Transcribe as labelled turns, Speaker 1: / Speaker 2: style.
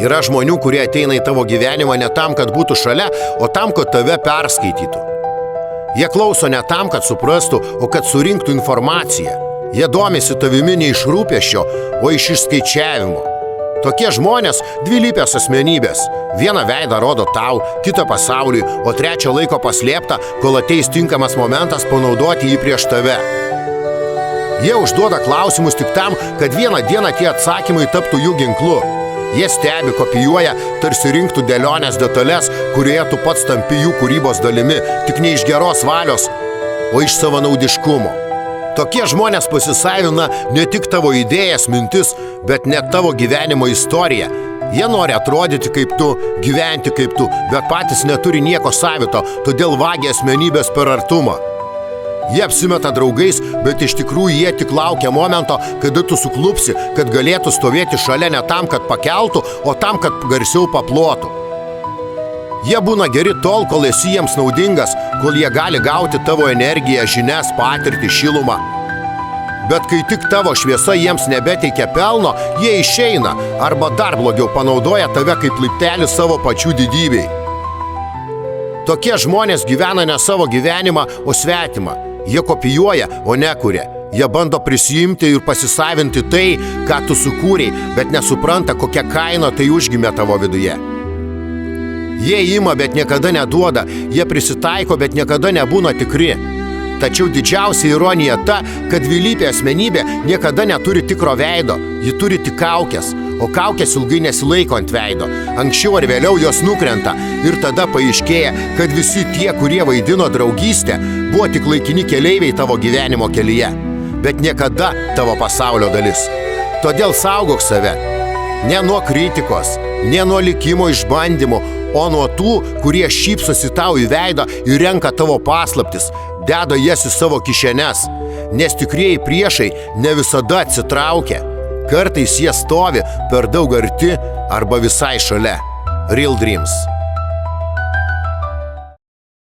Speaker 1: Yra žmonių, kurie ateina į tavo gyvenimą ne tam, kad būtų šalia, o tam, kad tave perskaitytų. Jie klauso ne tam, kad suprastų, o kad surinktų informaciją. Jie domisi tavimi ne iš rūpesčio, o iš išskaičiavimo. Tokie žmonės dvilypės asmenybės. Vieną veidą rodo tau, kitą pasauliui, o trečią laiko paslėptą, kol ateis tinkamas momentas panaudoti jį prieš tave. Jie užduoda klausimus tik tam, kad vieną dieną tie atsakymai taptų jų ginklu. Jie stebi, kopijuoja, tarsi rinktų dėlionės detalės, kurioje tu pats tampi jų kūrybos dalimi, tik ne iš geros valios, o iš savanaudiškumo. Tokie žmonės pasisavina ne tik tavo idėjas, mintis, bet net tavo gyvenimo istoriją. Jie nori atrodyti kaip tu, gyventi kaip tu, bet patys neturi nieko savito, todėl vagia asmenybės per artumą. Jie apsimeta draugais, bet iš tikrųjų jie tik laukia momento, kada tu suklupsi, kad galėtų stovėti šalia ne tam, kad pakeltų, o tam, kad garsiau paplotų. Jie būna geri tol, kol esi jiems naudingas, kol jie gali gauti tavo energiją, žinias, patirtį, šilumą. Bet kai tik tavo šviesa jiems nebeteikia pelno, jie išeina arba dar blogiau panaudoja tave kaip laiptelį savo pačių didybei. Tokie žmonės gyvena ne savo gyvenimą, o svetimą. Jie kopijuoja, o nekuria. Jie bando prisijimti ir pasisavinti tai, ką tu sukūrei, bet nesupranta, kokia kaina tai užgimė tavo viduje. Jie ima, bet niekada neduoda. Jie prisitaiko, bet niekada nebūna tikri. Tačiau didžiausia ironija ta, kad dvilypė asmenybė niekada neturi tikro veido. Ji turi tik kaukės, o kaukės ilgai nesilaiko ant veido. Anksčiau ar vėliau jos nukrenta ir tada paaiškėja, kad visi tie, kurie vaidino draugystę, buvo tik laikini keleiviai tavo gyvenimo kelyje, bet niekada tavo pasaulio dalis. Todėl saugok save. Ne nuo kritikos, ne nuo likimo išbandymų, o nuo tų, kurie šypsosi tau į veidą ir renka tavo paslaptis, deda jas į savo kišenes, nes tikrieji priešai ne visada atsitraukia. Kartais jie stovi per daug arti arba visai šalia. Real Dreams.